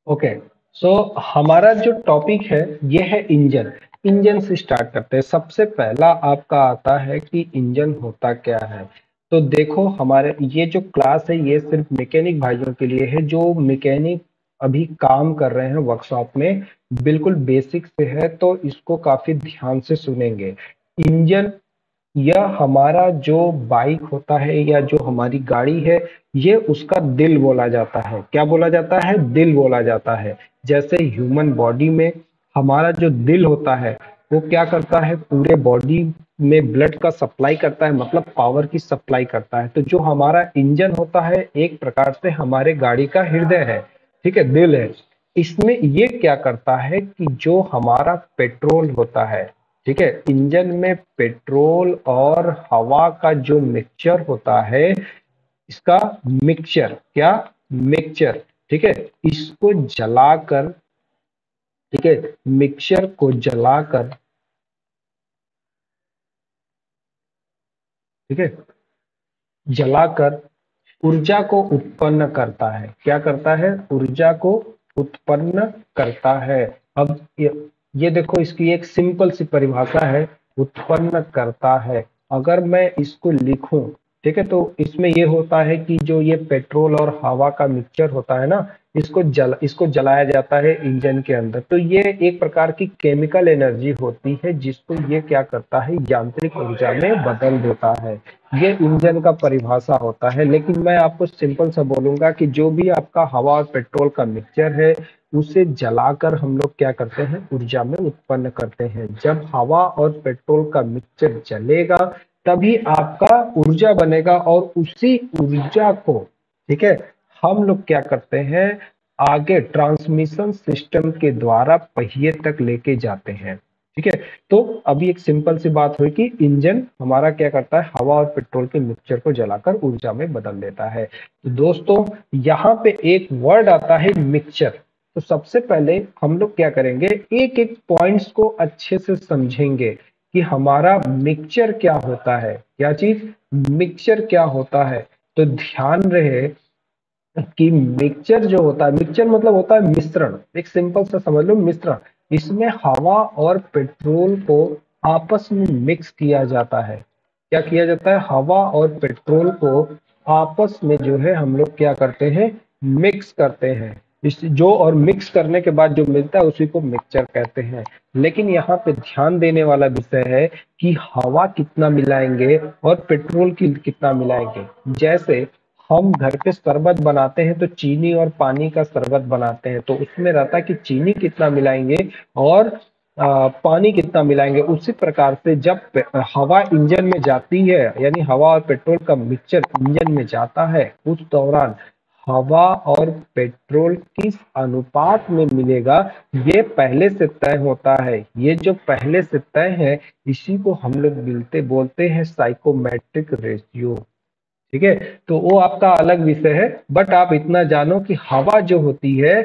Okay. सो हमारा जो topic है ये है इंजन। इंजन से स्टार्ट करते हैं। सबसे पहला आपका आता है कि इंजन होता क्या है। तो देखो, हमारे ये जो क्लास है ये सिर्फ मैकेनिक भाइयों के लिए है जो मैकेनिक अभी काम कर रहे हैं वर्कशॉप में। बिल्कुल बेसिक से है तो इसको काफी ध्यान से सुनेंगे। इंजन यह हमारा जो बाइक होता है या जो हमारी गाड़ी है, ये उसका दिल बोला जाता है। क्या बोला जाता है? दिल बोला जाता है। जैसे ह्यूमन बॉडी में हमारा जो दिल होता है वो क्या करता है, पूरे बॉडी में ब्लड का सप्लाई करता है, मतलब पावर की सप्लाई करता है। तो जो हमारा इंजन होता है एक प्रकार से हमारे गाड़ी का हृदय है, ठीक है, दिल है। इसमें ये क्या करता है कि जो हमारा पेट्रोल होता है, ठीक है, इंजन में पेट्रोल और हवा का जो मिक्सचर होता है, इसका मिक्सचर, क्या, मिक्सचर, ठीक है, इसको जलाकर, ठीक है, मिक्सचर को जलाकर, ठीक है, जलाकर ऊर्जा को उत्पन्न करता है। क्या करता है? ऊर्जा को उत्पन्न करता है। अब ये देखो, इसकी एक सिंपल सी परिभाषा है, उत्पन्न करता है। अगर मैं इसको लिखूं, ठीक है, तो इसमें ये होता है कि जो ये पेट्रोल और हवा का मिक्सचर होता है ना, इसको जलाया जाता है इंजन के अंदर। तो ये एक प्रकार की केमिकल एनर्जी होती है जिसको ये क्या करता है, यांत्रिक ऊर्जा में बदल देता है। ये इंजन का परिभाषा होता है। लेकिन मैं आपको सिंपल सा बोलूंगा कि जो भी आपका हवा और पेट्रोल का मिक्सचर है उसे जलाकर हम लोग क्या करते हैं, ऊर्जा में उत्पन्न करते हैं। जब हवा और पेट्रोल का मिक्सचर जलेगा तभी आपका ऊर्जा बनेगा, और उसी ऊर्जा को, ठीक है, हम लोग क्या करते हैं, आगे ट्रांसमिशन सिस्टम के द्वारा पहिए तक लेके जाते हैं। ठीक है। तो अभी एक सिंपल सी बात हुई कि इंजन हमारा क्या करता है, हवा और पेट्रोल के मिक्सचर को जलाकर ऊर्जा में बदल देता है। तो दोस्तों, यहाँ पे एक वर्ड आता है मिक्सचर। तो सबसे पहले हम लोग क्या करेंगे, एक एक पॉइंट्स को अच्छे से समझेंगे कि हमारा मिक्सचर क्या होता है। क्या चीज? मिक्सचर क्या होता है। तो ध्यान रहे कि मिक्सचर जो होता है, मिक्सचर मतलब होता है मिश्रण। एक सिंपल सा समझ लो, मिश्रण। इसमें हवा और पेट्रोल को आपस में मिक्स किया जाता है। क्या किया जाता है? हवा और पेट्रोल को आपस में जो है हम लोग क्या करते हैं, मिक्स करते हैं। इस जो और मिक्स करने के बाद जो मिलता है उसी को मिक्सचर कहते हैं। लेकिन यहाँ पे ध्यान देने वाला विषय है कि हवा कितना मिलाएंगे और पेट्रोल की कितना मिलाएंगे। जैसे हम घर पे शरबत बनाते हैं तो चीनी और पानी का शरबत बनाते हैं, तो उसमें रहता है कि चीनी कितना मिलाएंगे और पानी कितना मिलाएंगे। उसी प्रकार से जब हवा इंजन में जाती है, यानी हवा और पेट्रोल का मिक्सचर इंजन में जाता है, उस दौरान हवा और पेट्रोल किस अनुपात में मिलेगा ये पहले से तय होता है। ये जो पहले से तय है इसी को हम लोग मिलते बोलते हैं साइकोमेट्रिक रेशियो। ठीक है। तो वो आपका अलग विषय है, बट आप इतना जानो कि हवा जो होती है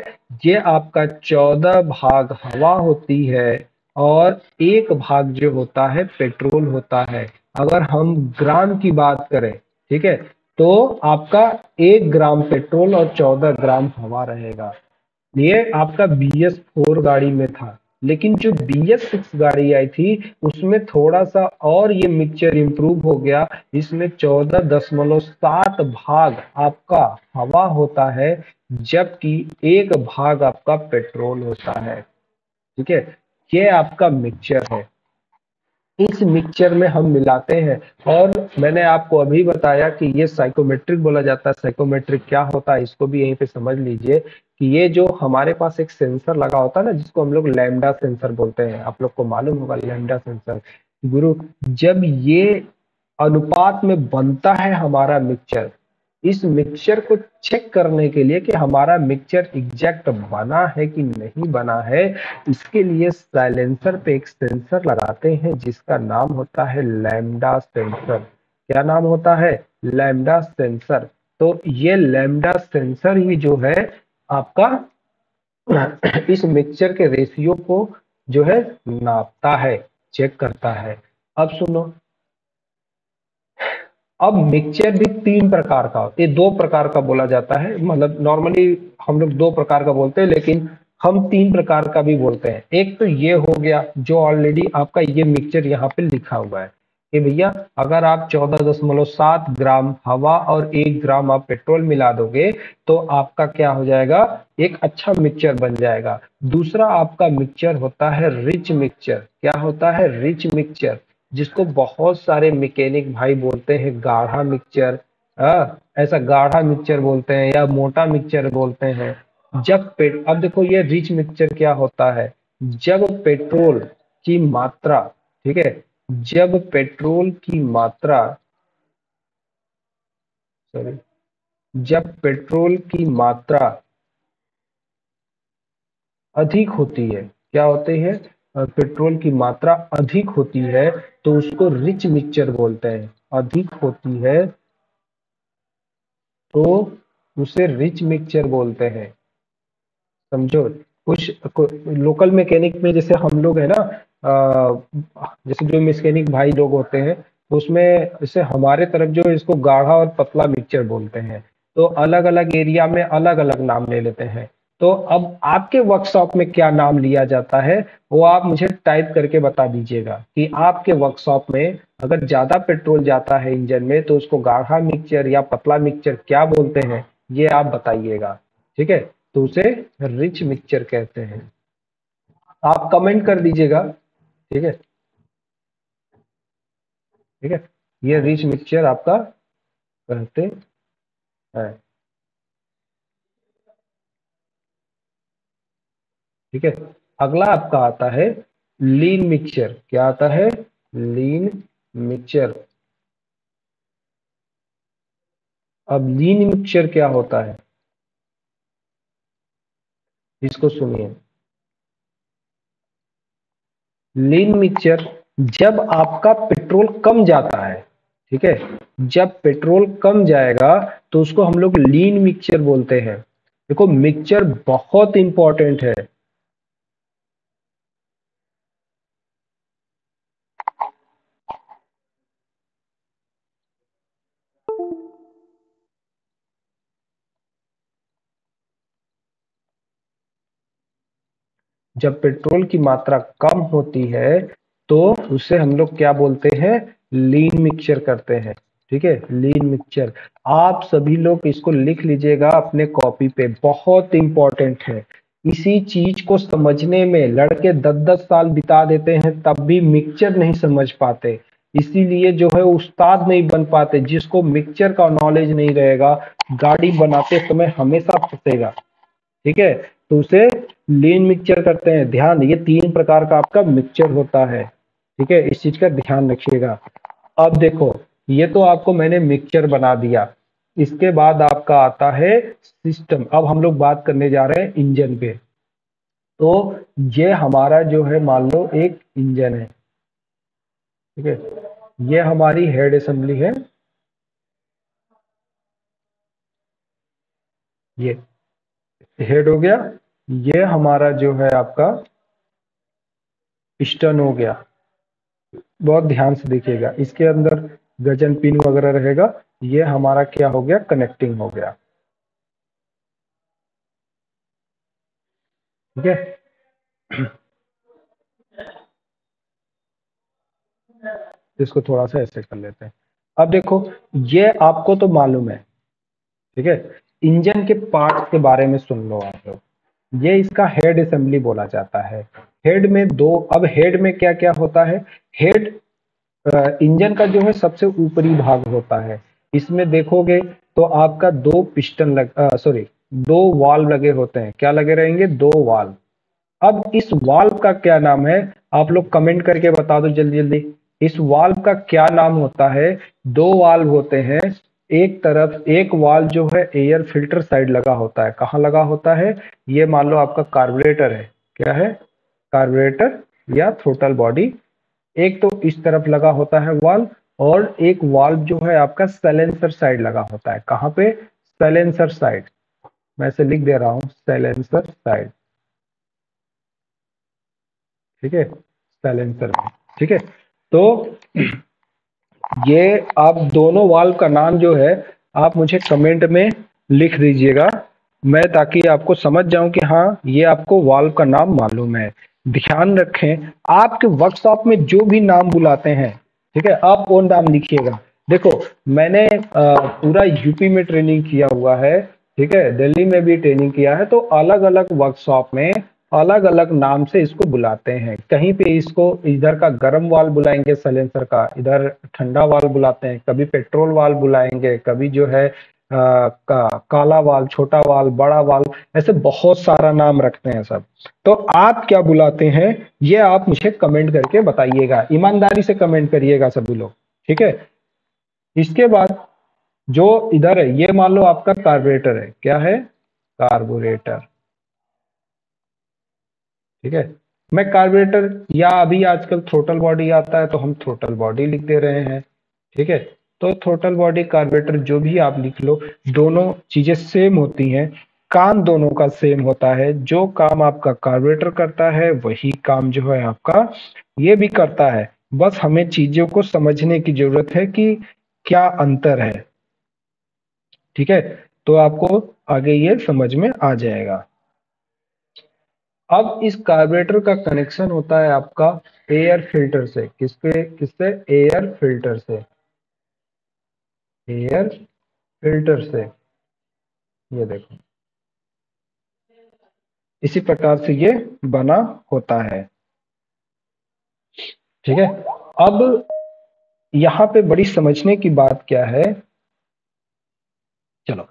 ये आपका 14 भाग हवा होती है और 1 भाग जो होता है पेट्रोल होता है। अगर हम ग्राम की बात करें, ठीक है, तो आपका 1 ग्राम पेट्रोल और 14 ग्राम हवा रहेगा। ये आपका BS4 गाड़ी में था। लेकिन जो BS6 गाड़ी आई थी उसमें थोड़ा सा और ये मिक्सचर इंप्रूव हो गया। इसमें 14.7 भाग आपका हवा होता है, जबकि 1 भाग आपका पेट्रोल होता है। ठीक है। ये आपका मिक्सचर है। इस मिक्सचर में हम मिलाते हैं। और मैंने आपको अभी बताया कि ये साइकोमेट्रिक बोला जाता है। साइकोमेट्रिक क्या होता है इसको भी यहीं पे समझ लीजिए कि ये जो हमारे पास एक सेंसर लगा होता है ना, जिसको हम लोग लैम्डा सेंसर बोलते हैं, आप लोग को मालूम होगा लैम्डा सेंसर। गुरु, जब ये अनुपात में बनता है हमारा मिक्सचर, इस मिक्सचर को चेक करने के लिए कि हमारा मिक्सचर एग्जैक्ट बना है कि नहीं बना है, इसके लिए साइलेंसर पे एक सेंसर लगाते हैं जिसका नाम होता है लैम्डा सेंसर। क्या नाम होता है? Lambda sensor. तो ये लैम्डा सेंसर ही जो है आपका इस मिक्सचर के रेशियो को जो है नापता है, चेक करता है। अब सुनो, अब मिक्सचर भी तीन प्रकार का, ये दो प्रकार का बोला जाता है, मतलब नॉर्मली हम लोग दो प्रकार का बोलते हैं, लेकिन हम तीन प्रकार का भी बोलते हैं। एक तो ये हो गया जो ऑलरेडी आपका ये मिक्सचर यहाँ पे लिखा हुआ है कि भैया अगर आप 14.7 ग्राम हवा और 1 ग्राम आप पेट्रोल मिला दोगे तो आपका क्या हो जाएगा, एक अच्छा मिक्सचर बन जाएगा। दूसरा आपका मिक्सचर होता है रिच मिक्सचर। क्या होता है, रिच मिक्सचर, जिसको बहुत सारे मैकेनिक भाई बोलते हैं गाढ़ा मिक्सचर। ऐसा गाढ़ा मिक्सचर बोलते हैं या मोटा मिक्सचर बोलते हैं। अब देखो ये रिच मिक्सचर क्या होता है, जब पेट्रोल की मात्रा, ठीक है, जब पेट्रोल की मात्रा, सॉरी, जब पेट्रोल की मात्रा अधिक होती है, क्या होती है, पेट्रोल की मात्रा अधिक होती है तो उसको रिच मिक्सचर बोलते हैं। अधिक होती है तो उसे रिच मिक्सचर बोलते हैं। समझो, लोकल मैकेनिक में जैसे हम लोग है ना, जैसे जो मैकेनिक भाई लोग होते हैं उसमें जैसे हमारे तरफ जो है इसको गाढ़ा और पतला मिक्सचर बोलते हैं। तो अलग अलग एरिया में अलग अलग नाम ले लेते हैं। तो अब आपके वर्कशॉप में क्या नाम लिया जाता है वो आप मुझे टाइप करके बता दीजिएगा कि आपके वर्कशॉप में अगर ज्यादा पेट्रोल जाता है इंजन में तो उसको गाढ़ा मिक्सचर या पतला मिक्सचर क्या बोलते हैं, ये आप बताइएगा। ठीक है, तो उसे रिच मिक्सचर कहते हैं। आप कमेंट कर दीजिएगा। ठीक है, ठीक है, ये रिच मिक्सचर आपका कहते हैं। ठीक है, अगला आपका आता है लीन मिक्सचर। क्या आता है, लीन मिक्सचर। अब लीन मिक्सचर क्या होता है, इसको सुनिए। लीन मिक्सचर, जब आपका पेट्रोल कम जाता है, ठीक है, जब पेट्रोल कम जाएगा तो उसको हम लोग लीन मिक्सचर बोलते हैं। देखो मिक्सचर बहुत इंपॉर्टेंट है। जब पेट्रोल की मात्रा कम होती है तो उसे हम लोग क्या बोलते हैं, लीन मिक्सचर करते हैं। ठीक है, लीन मिक्सचर। आप सभी लोग इसको लिख लीजिएगा अपने कॉपी पे, बहुत इंपॉर्टेंट है। इसी चीज को समझने में लड़के 10-10 साल बिता देते हैं तब भी मिक्सचर नहीं समझ पाते। इसीलिए जो है उस्ताद नहीं बन पाते। जिसको मिक्सचर का नॉलेज नहीं रहेगा गाड़ी बनाते समय हमेशा फंसेगा। ठीक है, तो उसे लीन मिक्सचर करते हैं। ध्यान, ये तीन प्रकार का आपका मिक्सचर होता है। ठीक है, इस चीज का ध्यान रखिएगा। अब देखो, ये तो आपको मैंने मिक्सचर बना दिया। इसके बाद आपका आता है सिस्टम। अब हम लोग बात करने जा रहे हैं इंजन पे। तो ये हमारा जो है मान लो एक इंजन है। ठीक है, ये हमारी हेड असेंबली है। ये हेड हो गया। ये हमारा जो है आपका पिस्टन हो गया। बहुत ध्यान से देखिएगा, इसके अंदर गजन पिन वगैरह रहेगा। ये हमारा क्या हो गया, कनेक्टिंग हो गया। ठीक है, इसको थोड़ा सा ऐसे कर लेते हैं। अब देखो, ये आपको तो मालूम है। ठीक है, इंजन के पार्ट्स के बारे में सुन लो आप लोग। ये इसका हेड असेंबली बोला जाता है। हेड में दो, अब हेड में क्या क्या होता है। हेड इंजन का जो है सबसे ऊपरी भाग होता है। इसमें देखोगे तो आपका दो पिस्टन सॉरी, दो वाल्व लगे होते हैं। क्या लगे रहेंगे, दो वाल्व। अब इस वाल्व का क्या नाम है, आप लोग कमेंट करके बता दो जल्दी जल्दी। इस वाल्व का क्या नाम होता है। दो वाल्व होते हैं। एक तरफ एक वाल्व जो है एयर फिल्टर साइड लगा होता है। कहाँ लगा होता है, ये मान लो आपका कार्बोरेटर है। क्या है, कार्बोरेटर या थ्रोटल बॉडी। एक तो इस तरफ लगा होता है वाल्व, और एक वाल्व जो है आपका सैलेंसर साइड लगा होता है। कहाँ पे, सैलेंसर साइड। मैं इसे लिख दे रहा हूं, सैलेंसर साइड। ठीक है, सैलेंसर में। ठीक है, तो ये आप दोनों वाल्व का नाम जो है आप मुझे कमेंट में लिख दीजिएगा, मैं ताकि आपको समझ जाऊं कि हाँ ये आपको वाल्व का नाम मालूम है। ध्यान रखें, आपके वर्कशॉप में जो भी नाम बुलाते हैं, ठीक है, आप वो नाम लिखिएगा। देखो, मैंने पूरा यूपी में ट्रेनिंग किया हुआ है, ठीक है, दिल्ली में भी ट्रेनिंग किया है, तो अलग अलग वर्कशॉप में अलग अलग नाम से इसको बुलाते हैं। कहीं पे इसको इधर का गर्म वाल्व बुलाएंगे सलेंसर का, इधर ठंडा वाल्व बुलाते हैं, कभी पेट्रोल वाल्व बुलाएंगे, कभी जो है काला वाल्व, छोटा वाल्व, बड़ा वाल्व, ऐसे बहुत सारा नाम रखते हैं सब। तो आप क्या बुलाते हैं ये आप मुझे कमेंट करके बताइएगा, ईमानदारी से कमेंट करिएगा सभी लोग, ठीक है। इसके बाद जो इधर है ये मान लो आपका कार्बोरेटर है, क्या है, कार्बोरेटर, ठीक है। मैं कार्बोरेटर, या अभी आजकल थ्रोटल बॉडी आता है तो हम थ्रोटल बॉडी लिख दे रहे हैं, ठीक है। तो थ्रोटल बॉडी, कार्बोरेटर, जो भी आप लिख लो, दोनों चीजें सेम होती हैं, काम दोनों का सेम होता है। जो काम आपका कार्बोरेटर करता है वही काम जो है आपका ये भी करता है। बस हमें चीजों को समझने की जरूरत है कि क्या अंतर है, ठीक है। तो आपको आगे ये समझ में आ जाएगा। अब इस कार्बोरेटर का कनेक्शन होता है आपका एयर फिल्टर से, किसके, किससे, एयर फिल्टर से, एयर फिल्टर से। ये देखो, इसी प्रकार से ये बना होता है, ठीक है। अब यहाँ पे बड़ी समझने की बात क्या है, चलो,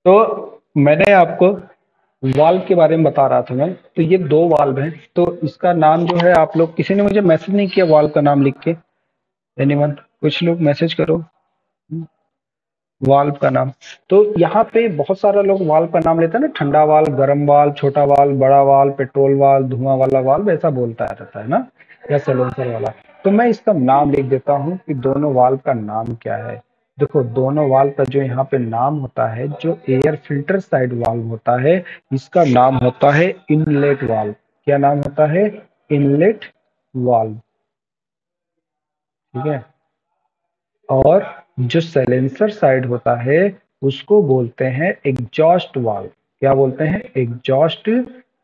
तो मैंने आपको वाल्व के बारे में बता रहा था मैं, तो ये दो वाल्व हैं, तो इसका नाम जो है, आप लोग, किसी ने मुझे मैसेज नहीं किया वाल्व का नाम लिख के, एनीवन, कुछ लोग मैसेज करो वाल्व का नाम। तो यहाँ पे बहुत सारा लोग वाल्व का नाम लेते हैं ना, ठंडा वाल्व, गर्म वाल्व, छोटा वाल्व, बड़ा वाल्व, पेट्रोल वाल्व, धुआं वाला वाल्व, ऐसा बोलता रहता है ना, या सलेंसर वाला। तो मैं इसका नाम लिख देता हूँ कि दोनों वाल्व का नाम क्या है। देखो, दोनों वाल्व का जो यहाँ पे नाम होता है, जो एयर फिल्टर साइड वाल्व होता है, इसका नाम होता है इनलेट वाल्व। क्या नाम होता है, इनलेट वाल्व, ठीक है। और जो सैलेंसर साइड होता है उसको बोलते हैं एग्जॉस्ट वाल्व। क्या बोलते हैं, एग्जॉस्ट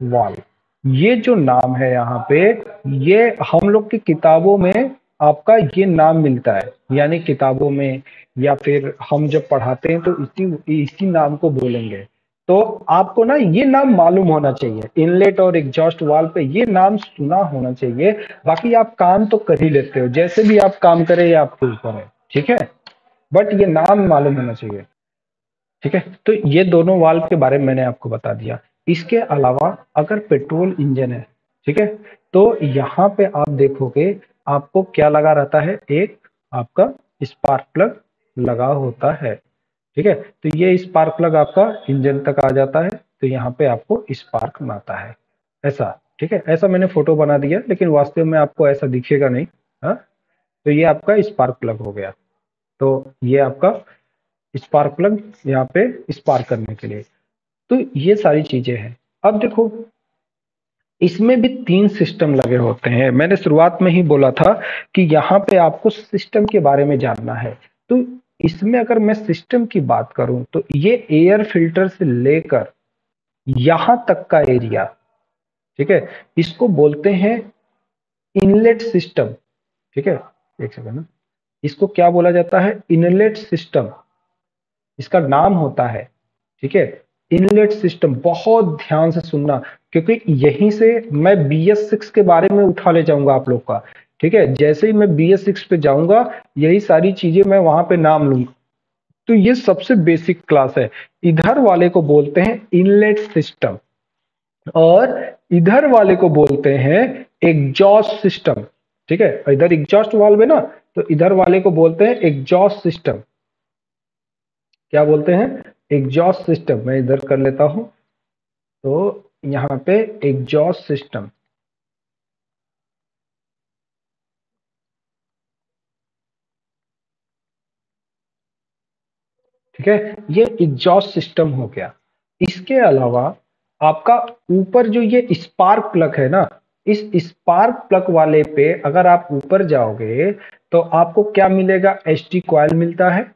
वाल्व। ये जो नाम है यहाँ पे, ये हम लोग की किताबों में आपका ये नाम मिलता है, यानी किताबों में, या फिर हम जब पढ़ाते हैं तो इसी इसी नाम को बोलेंगे। तो आपको ना ये नाम मालूम होना चाहिए, इनलेट और एग्जॉस्ट वाल्व पे ये नाम सुना होना चाहिए। बाकी आप काम तो कर ही लेते हो, जैसे भी आप काम करें ये आपके ऊपर है, ठीक है, बट ये नाम मालूम होना चाहिए, ठीक है। तो ये दोनों वाल्व के बारे में मैंने आपको बता दिया। इसके अलावा अगर पेट्रोल इंजन है, ठीक है, तो यहाँ पे आप देखोगे आपको क्या लगा रहता है, एक आपका स्पार्क प्लग लगा होता है, ठीक है। तो ये स्पार्क प्लग आपका इंजन तक आ जाता है, तो यहाँ पे आपको स्पार्क आता है, ऐसा, ठीक है। ऐसा मैंने फोटो बना दिया, लेकिन वास्तव में आपको ऐसा दिखेगा नहीं, हाँ। तो ये आपका स्पार्क प्लग हो गया। तो ये आपका स्पार्क प्लग यहाँ पे स्पार्क करने के लिए। तो ये सारी चीजें हैं। अब देखो, इसमें भी तीन सिस्टम लगे होते हैं। मैंने शुरुआत में ही बोला था कि यहाँ पे आपको सिस्टम के बारे में जानना है। तो इसमें अगर मैं सिस्टम की बात करूं तो ये एयर फिल्टर से लेकर यहां तक का एरिया, ठीक है, इसको बोलते हैं इनलेट सिस्टम, ठीक है। एक सेकंड ना, इसको क्या बोला जाता है, इनलेट सिस्टम, इसका नाम होता है, ठीक है, इनलेट सिस्टम। बहुत ध्यान से सुनना, क्योंकि यहीं से मैं BS6 के बारे में उठा ले जाऊंगा आप लोग का, ठीक है। जैसे ही मैं BS6 पे जाऊंगा यही सारी चीजें मैं वहां पे नाम लूंगा। तो ये सबसे बेसिक क्लास है। इधर वाले को बोलते हैं इनलेट सिस्टम, और इधर वाले को बोलते हैं एग्जॉस्ट सिस्टम, ठीक है। इधर एग्जॉस्ट वाल्व है ना, तो इधर वाले को बोलते हैं एग्जॉस्ट सिस्टम। क्या बोलते हैं, एग्जॉस्ट सिस्टम। मैं इधर कर लेता हूं, तो यहाँ पे एग्जॉस्ट सिस्टम, ठीक है, ये एग्जॉस्ट सिस्टम हो गया। इसके अलावा आपका ऊपर जो ये स्पार्क प्लग है ना, इस स्पार्क प्लग वाले पे अगर आप ऊपर जाओगे तो आपको क्या मिलेगा, एसटी कॉइल मिलता है,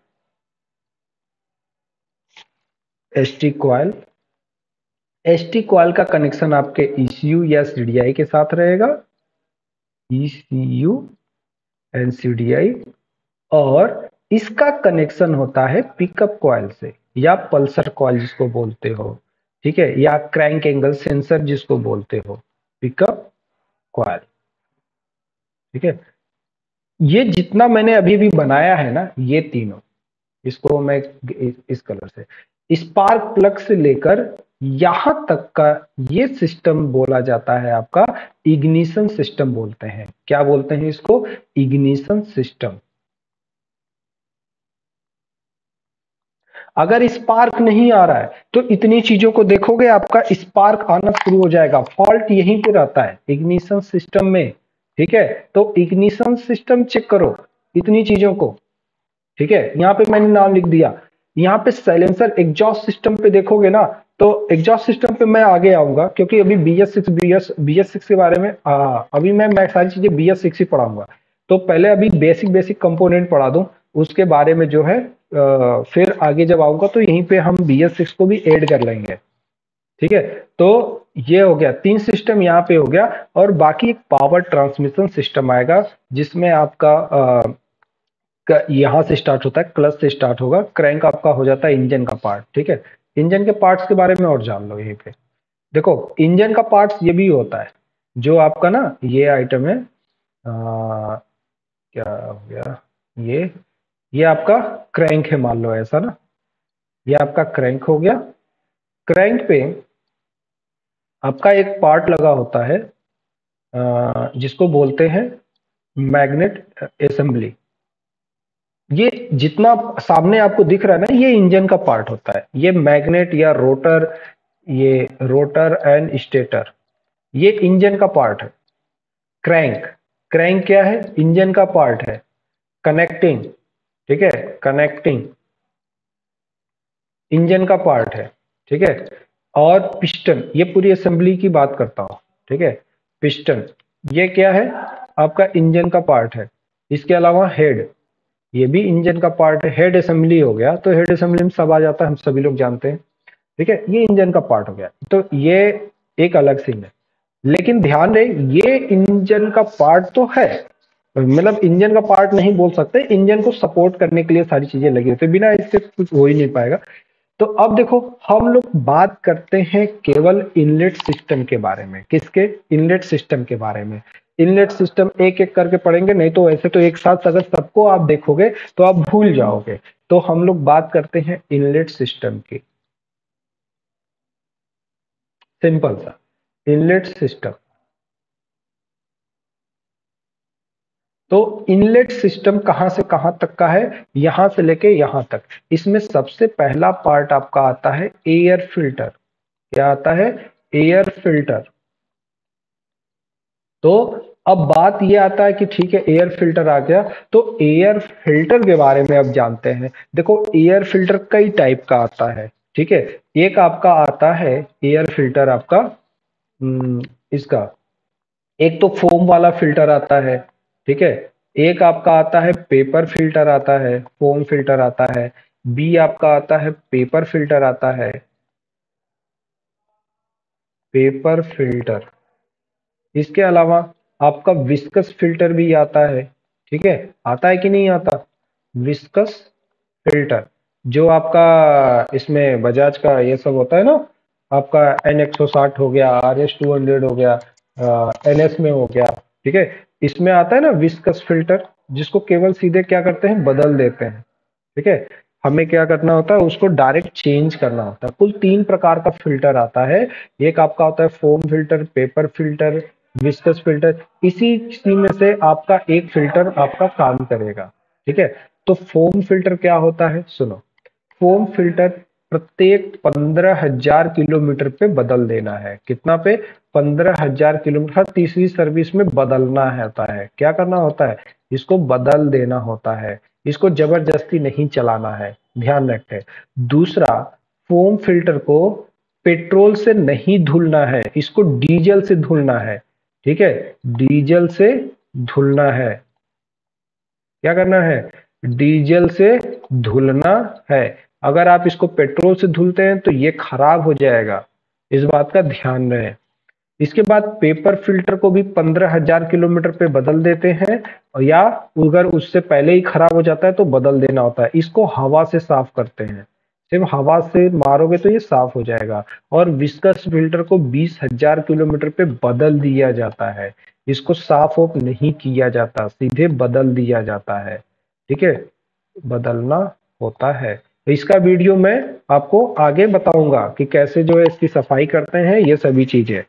एसटी कॉइल। एसटी कॉइल का कनेक्शन आपके ईसीयू या सीडीआई के साथ रहेगा, ईसीयू एंड सीडीआई। और इसका कनेक्शन होता है पिकअप कॉइल से या पल्सर कॉइल जिसको बोलते हो, ठीक है, या क्रैंक एंगल सेंसर जिसको बोलते हो, पिकअप कॉइल, ठीक है। ये जितना मैंने अभी भी बनाया है ना, ये तीनों, इसको मैं इस कलर से, स्पार्क प्लग से लेकर यहां तक का ये सिस्टम बोला जाता है आपका इग्निशन सिस्टम बोलते हैं। क्या बोलते हैं इसको, इग्निशन सिस्टम। अगर स्पार्क नहीं आ रहा है तो इतनी चीजों को देखोगे, आपका स्पार्क आना शुरू हो जाएगा। फॉल्ट यहीं पे रहता है इग्निशन सिस्टम में, ठीक है। तो इग्निशन सिस्टम चेक करो इतनी चीजों को, ठीक है। यहाँ पे मैंने नाम लिख दिया। यहाँ पे साइलेंसर एग्जॉस्ट सिस्टम पे देखोगे ना, तो एग्जॉस्ट सिस्टम पे मैं आगे आऊंगा, क्योंकि अभी बी एस सिक्स के बारे में अभी मैं सारी चीजें बी एस सिक्स ही पढ़ाऊंगा। तो पहले अभी बेसिक बेसिक कंपोनेंट पढ़ा दूं, उसके बारे में जो है फिर आगे जब आऊंगा तो यहीं पे हम बी एस सिक्स को भी ऐड कर लेंगे, ठीक है। तो ये हो गया, तीन सिस्टम यहाँ पे हो गया। और बाकी एक पावर ट्रांसमिशन सिस्टम आएगा, जिसमें आपका यहां से स्टार्ट होता है, क्लच से स्टार्ट होगा, क्रैंक आपका हो जाता है इंजन का पार्ट, ठीक है। इंजन के पार्ट्स के बारे में और जान लो यहीं पे। देखो इंजन का पार्ट्स ये भी होता है, जो आपका ना ये आइटम है, क्या हो गया, ये आपका क्रैंक है, मान लो ऐसा ना, ये आपका क्रैंक हो गया। क्रैंक पे आपका एक पार्ट लगा होता है, जिसको बोलते हैं मैग्नेट असेंबली। ये जितना सामने आपको दिख रहा है ना, ये इंजन का पार्ट होता है, ये मैग्नेट या रोटर, ये रोटर एंड स्टेटर, ये इंजन का पार्ट है। क्रैंक, क्रैंक क्या है, इंजन का पार्ट है। कनेक्टिंग, ठीक है, कनेक्टिंग इंजन का पार्ट है, ठीक है। और पिस्टन, ये पूरी असेंबली की बात करता हूं, ठीक है। पिस्टन ये क्या है, आपका इंजन का पार्ट है। इसके अलावा हेड, ये भी इंजन का पार्ट है। हेड असेंबली हो गया, तो हेड असेंबली में सब आ जाता है, हम सभी लोग जानते हैं, ठीक है। ये इंजन का पार्ट हो गया, तो ये एक अलग सीन है। लेकिन ध्यान रहे, ये इंजन का पार्ट तो है, मतलब इंजन का पार्ट नहीं बोल सकते, इंजन को सपोर्ट करने के लिए सारी चीजें लगी होती है, बिना इसके कुछ हो ही नहीं पाएगा। तो अब देखो, हम लोग बात करते हैं केवल इनलेट सिस्टम के बारे में। किसके, इनलेट सिस्टम के बारे में। इनलेट सिस्टम एक एक करके पढ़ेंगे, नहीं तो ऐसे तो एक साथ अगर सबको आप देखोगे तो आप भूल जाओगे। तो हम लोग बात करते हैं इनलेट सिस्टम की, सिंपल सा इनलेट सिस्टम। तो इनलेट सिस्टम कहां से कहां तक का है, यहां से लेके यहां तक। इसमें सबसे पहला पार्ट आपका आता है एयर फिल्टर। क्या आता है, एयर फिल्टर। तो अब बात ये आता है कि ठीक है, एयर फिल्टर आ गया, तो एयर फिल्टर के बारे में अब जानते हैं। देखो एयर फिल्टर कई टाइप का आता है, ठीक है। एक आपका आता है एयर फिल्टर आपका, इसका एक तो फोम वाला फिल्टर आता है, ठीक है। एक आपका आता है पेपर फिल्टर आता है, फोम फिल्टर आता है। बी आपका आता है पेपर फिल्टर आता है, पेपर फिल्टर। इसके अलावा आपका विस्कस फिल्टर भी आता है, ठीक है। आता है कि नहीं आता, विस्कस फिल्टर, जो आपका इसमें बजाज का ये सब होता है ना, आपका N160 हो गया, RS200 हो गया, NS में हो गया, ठीक है। इसमें आता है ना विस्कस फिल्टर, जिसको केवल सीधे क्या करते हैं, बदल देते हैं, ठीक है। हमें क्या करना होता है, उसको डायरेक्ट चेंज करना होता है। कुल तीन प्रकार का फिल्टर आता है। एक आपका होता है foam filter, paper filter, viscous filter. इसी में से आपका एक फिल्टर आपका काम करेगा, ठीक है। तो फोम फिल्टर क्या होता है, सुनो। फोम फिल्टर प्रत्येक 15,000 किलोमीटर पे बदल देना है। कितना पे, 15,000 किलोमीटर, हर तीसरी सर्विस में बदलना होता है। क्या करना होता है, इसको बदल देना होता है। इसको जबरदस्ती नहीं चलाना है, ध्यान रखें। दूसरा, फोम फिल्टर को पेट्रोल से नहीं धुलना है, इसको डीजल से धुलना है, ठीक है, डीजल से धुलना है। क्या करना है? डीजल से धुलना है। अगर आप इसको पेट्रोल से धुलते हैं तो ये खराब हो जाएगा, इस बात का ध्यान रहे। इसके बाद पेपर फिल्टर को भी 15,000 किलोमीटर पे बदल देते हैं, या अगर उससे पहले ही खराब हो जाता है तो बदल देना होता है। इसको हवा से साफ करते हैं, सिर्फ हवा से मारोगे तो ये साफ हो जाएगा। और विस्कस फिल्टर को 20,000 किलोमीटर पे बदल दिया जाता है, इसको साफ ऑफ नहीं किया जाता, सीधे बदल दिया जाता है। ठीक है, बदलना होता है। तो इसका वीडियो मैं आपको आगे बताऊंगा कि कैसे जो है इसकी सफाई करते हैं, ये सभी चीजें।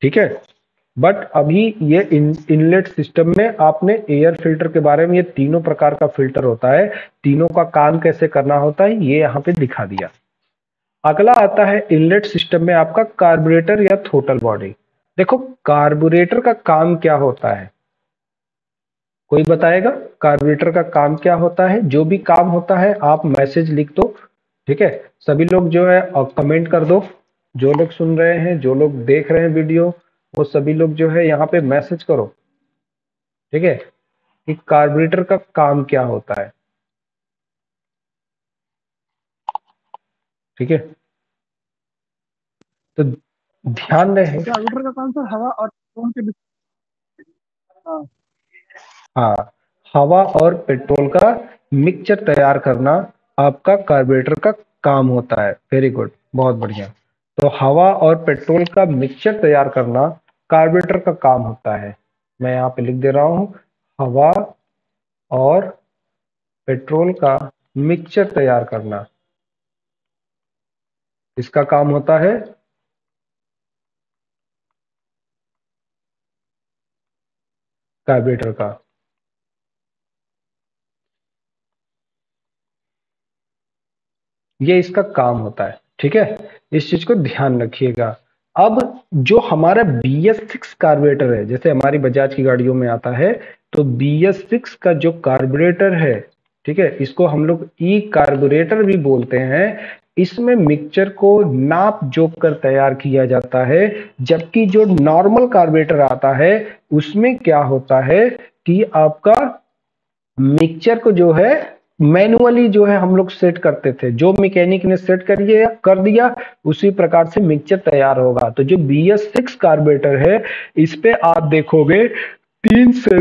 ठीक है, बट अभी ये इनलेट सिस्टम में आपने एयर फिल्टर के बारे में, ये तीनों प्रकार का फिल्टर होता है, तीनों का काम कैसे करना होता है ये यहाँ पे दिखा दिया। अगला आता है इनलेट सिस्टम में आपका कार्बोरेटर या थ्रोटल बॉडी। देखो कार्बोरेटर का काम क्या होता है, कोई बताएगा? कार्बोरेटर का काम क्या होता है? जो भी काम होता है आप मैसेज लिख दो। ठीक है, सभी लोग जो है कमेंट कर दो, जो लोग सुन रहे हैं, जो लोग देख रहे हैं वीडियो, वो सभी लोग जो है यहाँ पे मैसेज करो। ठीक है, कि कार्बोरेटर का काम क्या होता है। ठीक है, तो ध्यान रहे। कार्बोरेटर का काम सर हवा और पेट्रोल के बीच। हाँ। हाँ, हवा और पेट्रोल का मिक्सचर तैयार करना आपका कार्बोरेटर का काम होता है। वेरी गुड, बहुत बढ़िया। तो हवा और पेट्रोल का मिक्सचर तैयार करना कार्बोरेटर का काम होता है। मैं यहाँ पे लिख दे रहा हूँ, हवा और पेट्रोल का मिक्सचर तैयार करना इसका काम होता है कार्बोरेटर का। ये इसका काम होता है। ठीक है, इस चीज को ध्यान रखिएगा। अब जो हमारा BS6 कार्बोरेटर है, जैसे हमारी बजाज की गाड़ियों में आता है, तो BS6 का जो कार्बोरेटर है, ठीक है, इसको हम लोग ई कार्बोरेटर भी बोलते हैं। इसमें मिक्सचर को नाप जोख कर तैयार किया जाता है। जबकि जो नॉर्मल कार्बोरेटर आता है उसमें क्या होता है कि आपका मिक्सचर को जो है मैनुअली जो है हम लोग सेट करते थे, जो मैकेनिक ने सेट कर दिया उसी प्रकार से मिक्सचर तैयार होगा। तो जो BS6 कार्बोरेटर है, इस पे आप देखोगे तीन से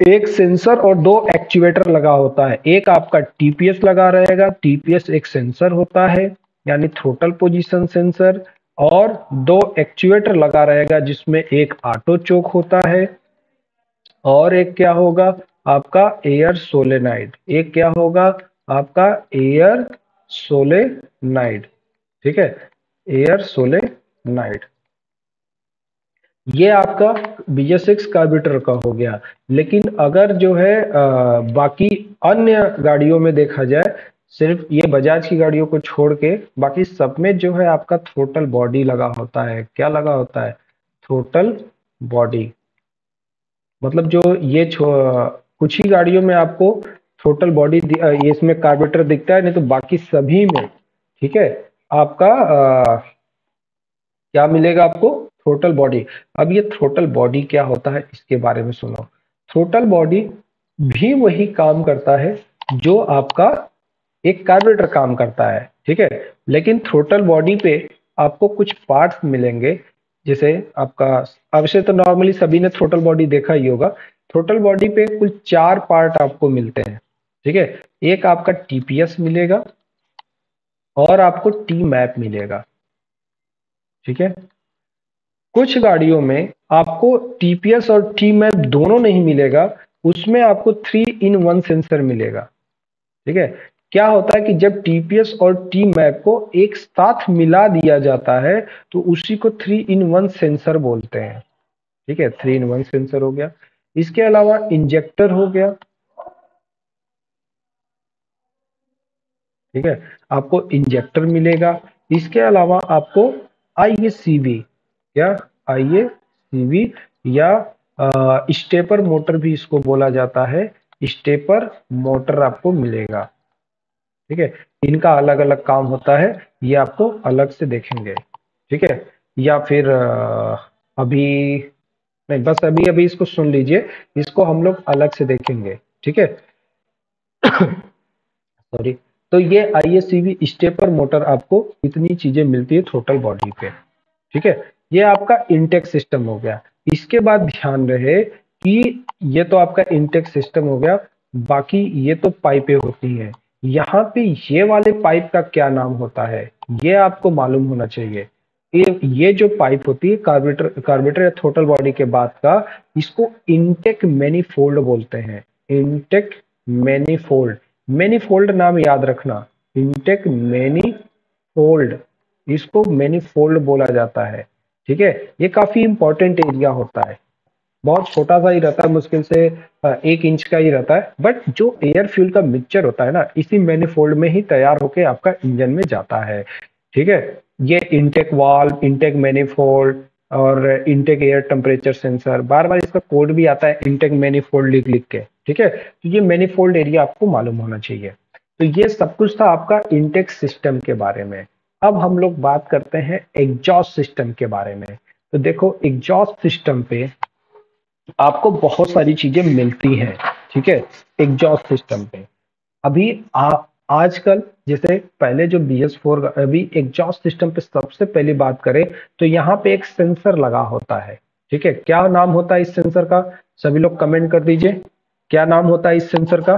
एक सेंसर और दो एक्चुएटर लगा होता है। एक आपका TPS लगा रहेगा, TPS एक सेंसर होता है यानी थ्रोटल पोजीशन सेंसर, और दो एक्चुएटर लगा रहेगा जिसमें एक ऑटो चोक होता है और एक क्या होगा आपका एयर सोलेनाइड। एक क्या होगा आपका एयर सोलेनाइड। ठीक है, एयर सोलेनाइड। ये आपका BS6 कार्बोरेटर का हो गया। लेकिन अगर जो है बाकी अन्य गाड़ियों में देखा जाए, सिर्फ ये बजाज की गाड़ियों को छोड़ के बाकी सब में जो है आपका थ्रोटल बॉडी लगा होता है। क्या लगा होता है? Throttle body. मतलब जो ये कुछ ही गाड़ियों में आपको थ्रोटल बॉडी ये इसमें कार्बोरेटर दिखता है, नहीं तो बाकी सभी में, ठीक है, आपका क्या मिलेगा आपको? Throttle body. अब ये थ्रोटल बॉडी क्या होता है इसके बारे में सुनो। थ्रोटल बॉडी भी वही काम करता है जो आपका एक कार्बोरेटर काम करता है। ठीक है, लेकिन थ्रोटल बॉडी पे आपको कुछ पार्ट्स मिलेंगे, जैसे आपका, अब से तो नॉर्मली सभी ने थ्रोटल बॉडी देखा ही होगा। थ्रोटल बॉडी पे कुल 4 पार्ट आपको मिलते हैं। ठीक है, एक आपका TPS मिलेगा और आपको T-मैप मिलेगा। ठीक है, कुछ गाड़ियों में आपको TPS और T-मैप दोनों नहीं मिलेगा, उसमें आपको 3-in-1 सेंसर मिलेगा। ठीक है, क्या होता है कि जब TPS और T-मैप को एक साथ मिला दिया जाता है तो उसी को 3-in-1 सेंसर बोलते हैं। ठीक है, 3-in-1 सेंसर हो गया। इसके अलावा इंजेक्टर हो गया। ठीक है, आपको इंजेक्टर मिलेगा। इसके अलावा आपको IACV, क्या? IACV या स्टेपर मोटर भी इसको बोला जाता है, स्टेपर मोटर आपको मिलेगा। ठीक है, इनका अलग अलग काम होता है, ये आपको अलग से देखेंगे। ठीक है, या फिर अभी नहीं, बस अभी अभी इसको सुन लीजिए, इसको हम लोग अलग से देखेंगे, ठीक है। सॉरी। तो ये आईएससीवी स्टेपर मोटर, आपको इतनी चीजें मिलती है थ्रोटल बॉडी पे, ठीक है। ये आपका इंटेक सिस्टम हो गया। इसके बाद ध्यान रहे कि ये तो आपका इंटेक सिस्टम हो गया, बाकी ये तो पाइपें होती हैं। यहाँ पे ये वाले पाइप का क्या नाम होता है, ये आपको मालूम होना चाहिए। ये जो पाइप होती है कार्बोरेटर या थ्रोटल बॉडी के बाद का, इसको इंटेक मैनिफोल्ड बोलते हैं। इंटेक मैनिफोल्ड, मैनिफोल्ड नाम याद रखना, इंटेक मैनिफोल्ड, इसको मैनिफोल्ड बोला जाता है, ठीक है। ये काफी इंपॉर्टेंट एरिया होता है, बहुत छोटा सा ही रहता है, मुश्किल से 1 इंच का ही रहता है, बट जो एयर फ्यूल का मिक्सचर होता है ना, इसी मैनिफोल्ड में ही तैयार होके आपका इंजन में जाता है, ठीक है। ये इंटेक वाल्व, इंटेक मैनिफोल्ड और इंटेक एयर टेम्परेचर सेंसर, बार बार इसका कोड भी आता है इंटेक मैनिफोल्ड लिख लिख के, ठीक है। तो ये मैनिफोल्ड एरिया आपको मालूम होना चाहिए। तो ये सब कुछ था आपका इंटेक सिस्टम के बारे में। अब हम लोग बात करते हैं एग्जॉस्ट सिस्टम के बारे में। तो देखो, एग्जॉस्ट सिस्टम पे आपको बहुत सारी चीजें मिलती हैं, ठीक है। एग्जॉस्ट सिस्टम पे अभी आजकल, जैसे पहले जो BS4, अभी एग्जॉस्ट सिस्टम पे सबसे पहली बात करें तो यहाँ पे एक सेंसर लगा होता है, ठीक है। क्या नाम होता है इस सेंसर का, सभी लोग कमेंट कर दीजिए, क्या नाम होता है इस सेंसर का,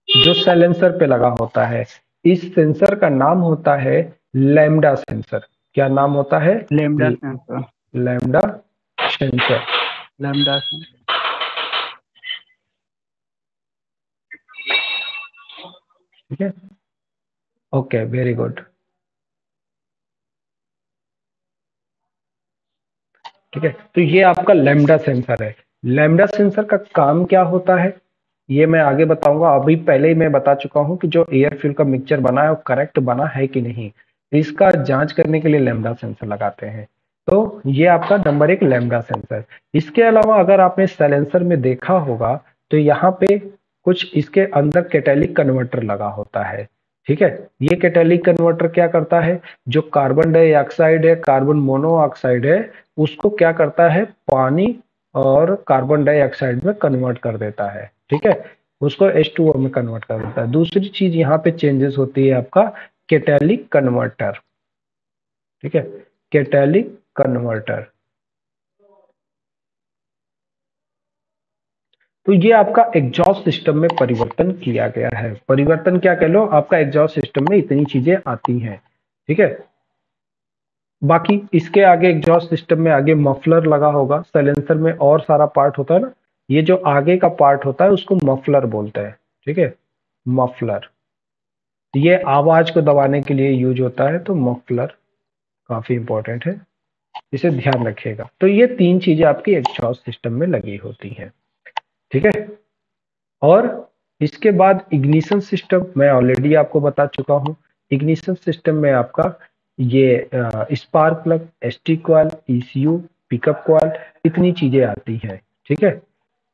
जो साइलेंसर पे लगा होता है। इस सेंसर का नाम होता है लैम्डा सेंसर। क्या नाम होता है, lambda sensor. Lambda sensor, lambda sensor. ठीक है। ओके, वेरी गुड, ठीक है। तो ये आपका लैम्डा सेंसर है। लैम्डा सेंसर का काम क्या होता है, ये मैं आगे बताऊंगा। अभी पहले ही मैं बता चुका हूं कि जो एयर फ्यूल का मिक्सचर बना है वो करेक्ट बना है कि नहीं, इसका जांच करने के लिए लैम्डा सेंसर लगाते हैं। तो ये आपका नंबर 1 लैम्डा सेंसर। इसके अलावा अगर आपने साइलेंसर में देखा होगा तो यहाँ पे कुछ इसके अंदर कैटेलिक कन्वर्टर लगा होता है, ठीक है। ये कैटेलिक कन्वर्टर क्या करता है, जो कार्बन डाइऑक्साइड है, कार्बन मोनोऑक्साइड है, उसको क्या करता है, पानी और कार्बन डाइऑक्साइड में कन्वर्ट कर देता है, ठीक है। उसको H2O में कन्वर्ट कर देता है। दूसरी चीज यहाँ पे चेंजेस होती है आपका कैटेलिक कन्वर्टर, ठीक है, कैटेलिक कन्वर्टर। तो ये आपका एग्जॉस्ट सिस्टम में परिवर्तन किया गया है। परिवर्तन क्या कह लो, आपका एग्जॉस्ट सिस्टम में इतनी चीजें आती हैं, ठीक है। बाकी इसके आगे एग्जॉस्ट सिस्टम में आगे मफलर लगा होगा, साइलेंसर में और सारा पार्ट होता है ना, ये जो आगे का पार्ट होता है उसको मफलर बोलते हैं, ठीक है, मफलर। ये आवाज को दबाने के लिए यूज होता है, तो मफलर काफी इंपॉर्टेंट है, इसे ध्यान रखिएगा। तो ये 3 चीजें आपकी एग्जॉस्ट सिस्टम में लगी होती हैं, ठीक है। और इसके बाद इग्निशन सिस्टम मैं ऑलरेडी आपको बता चुका हूं। इग्निशन सिस्टम में आपका ये spark plug, ST coil, ECU, pickup coil, इतनी चीजें आती हैं, ठीक है।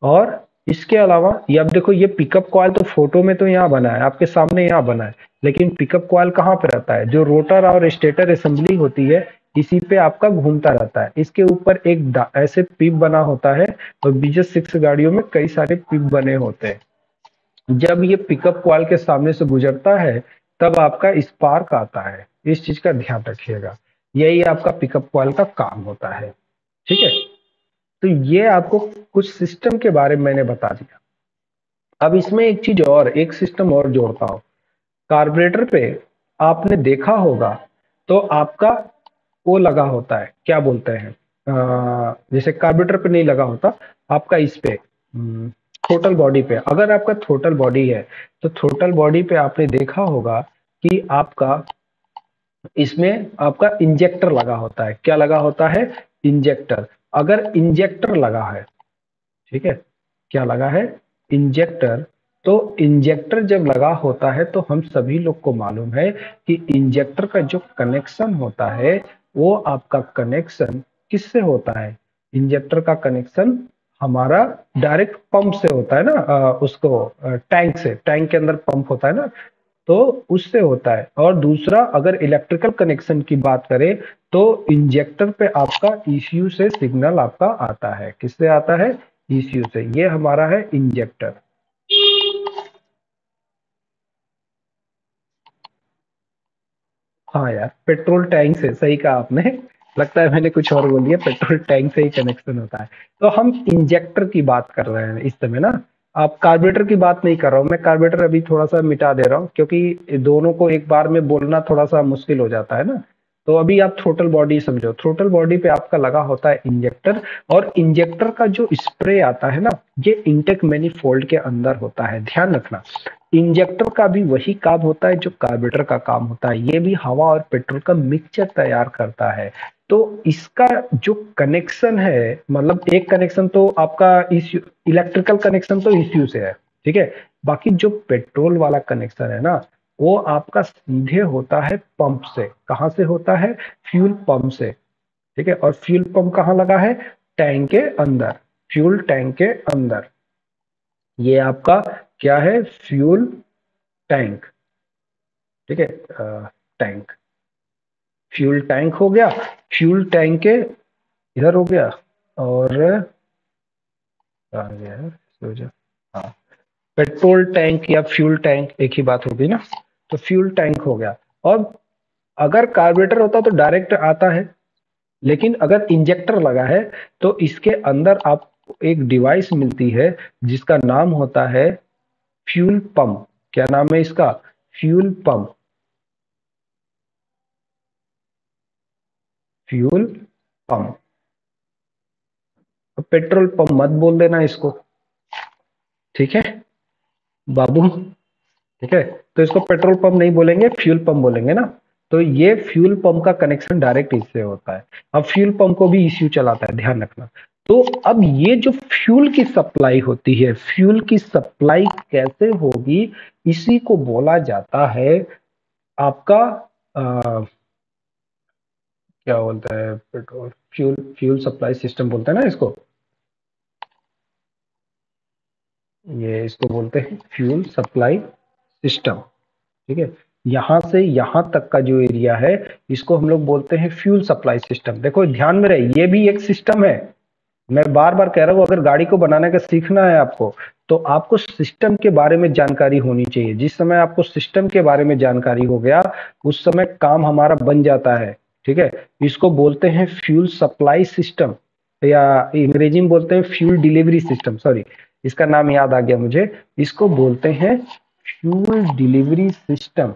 और इसके अलावा ये अब देखो, ये पिकअप कॉइल तो फोटो में तो यहाँ बना है, आपके सामने यहाँ बना है, लेकिन पिकअप कॉइल कहाँ पे रहता है, जो रोटर और स्टेटर असेंबली होती है इसी पे आपका घूमता रहता है। इसके ऊपर एक ऐसे पिप बना होता है, और BS6 गाड़ियों में कई सारे पिप बने होते हैं। जब ये पिकअप कॉइल के सामने से गुजरता है तब आपका स्पार्क आता है, इस चीज का ध्यान रखिएगा। यही आपका पिकअप कॉइल का काम होता है, ठीक है। तो ये आपको कुछ सिस्टम के बारे में मैंने बता दिया। अब इसमें एक चीज और, एक सिस्टम और जोड़ता हूं। कार्बोरेटर पे आपने देखा होगा तो आपका वो लगा होता है, क्या बोलते हैं, जैसे कार्बोरेटर पे नहीं लगा होता, आपका इस पे थ्रोटल बॉडी पे, अगर आपका थ्रोटल बॉडी है तो थ्रोटल बॉडी पे आपने देखा होगा कि आपका इसमें आपका इंजेक्टर लगा होता है। क्या लगा होता है, इंजेक्टर। अगर इंजेक्टर लगा है, ठीक है, क्या लगा है, इंजेक्टर। तो इंजेक्टर जब लगा होता है तो हम सभी लोग को मालूम है कि इंजेक्टर का जो कनेक्शन होता है वो आपका कनेक्शन किससे होता है, इंजेक्टर का कनेक्शन हमारा डायरेक्ट पंप से होता है ना, उसको टैंक से, टैंक के अंदर पंप होता है ना, तो उससे होता है। और दूसरा, अगर इलेक्ट्रिकल कनेक्शन की बात करें तो इंजेक्टर पे आपका ECU से सिग्नल आपका आता है। किससे आता है? ECU से। ये हमारा है इंजेक्टर। हाँ यार, पेट्रोल टैंक से, सही कहा आपने। लगता है मैंने कुछ और बोल दिया, पेट्रोल टैंक से ही कनेक्शन होता है। तो हम इंजेक्टर की बात कर रहे हैं इस समय ना। आप कार्बोरेटर की बात नहीं कर रहा हूँ मैं। कार्बोरेटर अभी थोड़ा सा मिटा दे रहा हूँ, क्योंकि दोनों को एक बार में बोलना थोड़ा सा मुश्किल हो जाता है ना। तो अभी आप थ्रोटल बॉडी समझो। थ्रोटल बॉडी पे आपका लगा होता है इंजेक्टर, और इंजेक्टर का जो स्प्रे आता है ना, ये इंटेक मैनिफोल्ड के अंदर होता है। ध्यान रखना, इंजेक्टर का भी वही काम होता है जो कार्बोरेटर का काम होता है। ये भी हवा और पेट्रोल का मिक्सचर तैयार करता है। तो इसका जो कनेक्शन है, मतलब एक कनेक्शन तो आपका इलेक्ट्रिकल कनेक्शन तो ECU से है, ठीक है। बाकी जो पेट्रोल वाला कनेक्शन है ना, वो आपका सीधे होता है पंप से। कहाँ से होता है? फ्यूल पंप से, ठीक है। और फ्यूल पंप कहाँ लगा है? टैंक के अंदर, फ्यूल टैंक के अंदर। ये आपका क्या है? फ्यूल टैंक, ठीक है। टैंक, फ्यूल टैंक हो गया। फ्यूल टैंक के इधर हो गया, और आ गया है सोचा। हाँ, पेट्रोल टैंक या फ्यूल टैंक एक ही बात होगी ना। तो फ्यूल टैंक हो गया। और अगर कार्बोरेटर होता तो डायरेक्ट आता है, लेकिन अगर इंजेक्टर लगा है तो इसके अंदर आपको एक डिवाइस मिलती है जिसका नाम होता है फ्यूल पंप। क्या नाम है इसका? Fuel pump. Fuel pump. Petrol pump मत बोल देना इसको, ठीक है बाबू, ठीक है। तो इसको पेट्रोल पंप नहीं बोलेंगे, फ्यूल पंप बोलेंगे ना। तो ये फ्यूल पंप का कनेक्शन डायरेक्ट इससे होता है। अब फ्यूल पंप को भी ECU चलाता है, ध्यान रखना। तो अब ये जो फ्यूल की सप्लाई होती है, फ्यूल की सप्लाई कैसे होगी, इसी को बोला जाता है आपका क्या बोलते हैं, petrol fuel fuel supply system बोलते हैं ना इसको। ये इसको बोलते हैं फ्यूल सप्लाई सिस्टम, ठीक है। यहां से यहां तक का जो एरिया है, इसको हम लोग बोलते हैं फ्यूल सप्लाई सिस्टम। देखो ध्यान में रहे, ये भी एक सिस्टम है। मैं बार बार कह रहा हूं, अगर गाड़ी को बनाने का सीखना है आपको, तो आपको सिस्टम के बारे में जानकारी होनी चाहिए। जिस समय आपको सिस्टम के बारे में जानकारी हो गया, उस समय काम हमारा बन जाता है, ठीक है। इसको बोलते हैं फ्यूल सप्लाई सिस्टम, या अंग्रेजी में बोलते हैं फ्यूल डिलीवरी सिस्टम। सॉरी, इसका नाम याद आ गया मुझे। इसको बोलते हैं फ्यूल डिलीवरी सिस्टम।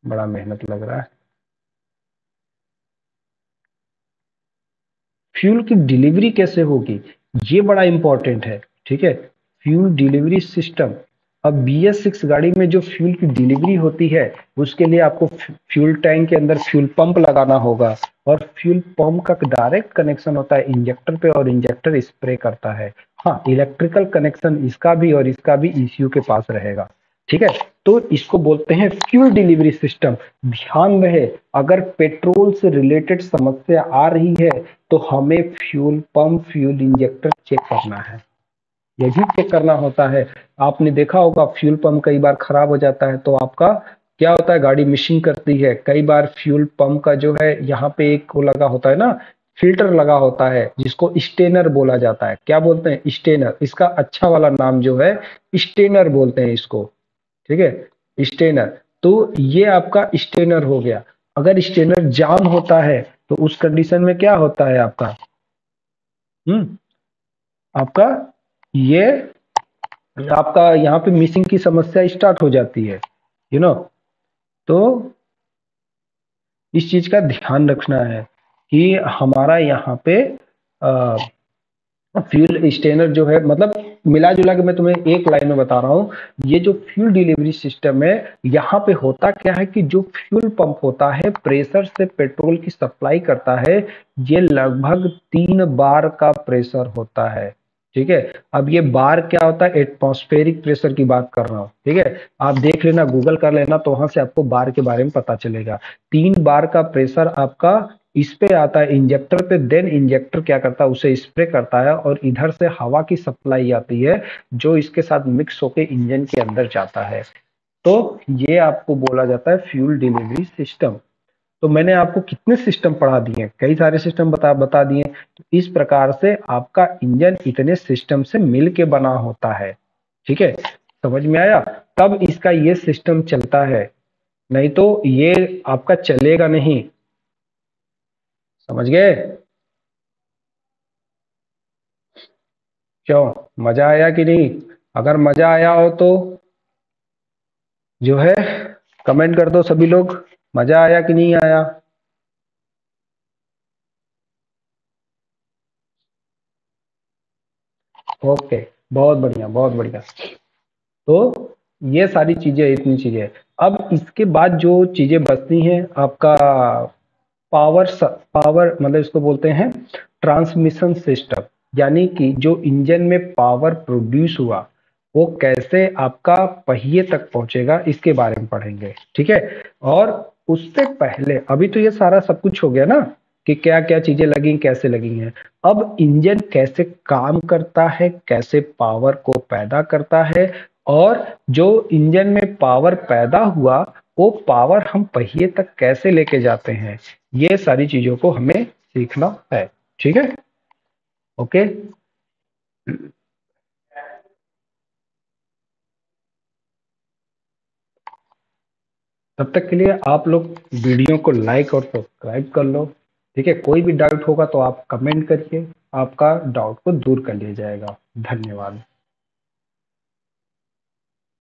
बड़ा मेहनत लग रहा है। फ्यूल की डिलीवरी कैसे होगी, ये बड़ा इंपॉर्टेंट है, ठीक है। Fuel delivery system. अब BS6 गाड़ी में जो फ्यूल की डिलीवरी होती है, उसके लिए आपको फ्यूल टैंक के अंदर फ्यूल पंप लगाना होगा, और फ्यूल पंप का डायरेक्ट कनेक्शन होता है इंजेक्टर पे, और इंजेक्टर स्प्रे करता है। हाँ, इलेक्ट्रिकल कनेक्शन इसका भी और इसका भी ECU के पास रहेगा, ठीक है। तो इसको बोलते हैं फ्यूल डिलीवरी सिस्टम। ध्यान रहे, अगर पेट्रोल से रिलेटेड समस्या आ रही है, तो हमें fuel pump fuel injector check करना है। यही चेक करना होता है। आपने देखा होगा फ्यूल पंप कई बार खराब हो जाता है, तो आपका क्या होता है, गाड़ी मिशिंग करती है। कई बार फ्यूल पंप का जो है, यहाँ पे एक वो लगा होता है ना, फिल्टर लगा होता है, जिसको स्टेनर बोला जाता है। क्या बोलते हैं? स्टेनर। इसका अच्छा वाला नाम जो है, स्टेनर बोलते हैं इसको, ठीक है, स्टेनर। तो ये आपका स्टेनर हो गया। अगर स्टेनर जाम होता है, तो उस कंडीशन में क्या होता है आपका, हम्म आपका ये आपका यहाँ पे मिसिंग की समस्या स्टार्ट हो जाती है, यू नो। तो इस चीज का ध्यान रखना है कि हमारा यहाँ पे फ्यूल स्टेनर जो है, मतलब मिला जुला के मैं तुम्हें एक लाइन में बता रहा हूँ। ये जो फ्यूल डिलीवरी सिस्टम है, यहाँ पे होता क्या है कि जो फ्यूल पंप होता है, प्रेशर से पेट्रोल की सप्लाई करता है। ये लगभग 3 बार का प्रेशर होता है, ठीक है। अब ये बार क्या होता है, एटमॉस्फेरिक प्रेशर की बात कर रहा हूँ, ठीक है। आप देख लेना, गूगल कर लेना, तो वहां से आपको बार के बारे में पता चलेगा। 3 बार का प्रेशर आपका इस पे आता है इंजेक्टर पे, देन इंजेक्टर क्या करता है, उसे स्प्रे करता है और इधर से हवा की सप्लाई आती है जो इसके साथ मिक्स होके इंजन के अंदर जाता है। तो ये आपको बोला जाता है फ्यूल डिलीवरी सिस्टम। तो मैंने आपको कितने सिस्टम पढ़ा दिए, कई सारे सिस्टम बता दिए। तो इस प्रकार से आपका इंजन इतने सिस्टम से मिल के बना होता है। ठीक है, समझ में आया? तब इसका ये सिस्टम चलता है, नहीं तो ये आपका चलेगा नहीं। समझ गए? क्यों, मजा आया कि नहीं? अगर मजा आया हो तो जो है कमेंट कर दो सभी लोग, मजा आया कि नहीं आया? ओके, बहुत बढ़िया बहुत बढ़िया। तो ये सारी चीजें, इतनी चीजें। अब इसके बाद जो चीजें बचती हैं आपका पावर, पावर मतलब इसको बोलते हैं ट्रांसमिशन सिस्टम, यानी कि जो इंजन में पावर प्रोड्यूस हुआ वो कैसे आपका पहिए तक पहुंचेगा, इसके बारे में पढ़ेंगे। ठीक है, और उससे पहले अभी तो ये सारा सब कुछ हो गया ना कि क्या क्या चीजें लगी, कैसे लगी हैं। अब इंजन कैसे काम करता है, कैसे पावर को पैदा करता है, और जो इंजन में पावर पैदा हुआ वो पावर हम पहिए तक कैसे लेके जाते हैं, ये सारी चीजों को हमें सीखना है। ठीक है, ओके। तब तक के लिए आप लोग वीडियो को लाइक और सब्सक्राइब कर लो। ठीक है, कोई भी डाउट होगा तो आप कमेंट करिए, आपका डाउट को दूर कर लिया जाएगा। धन्यवाद।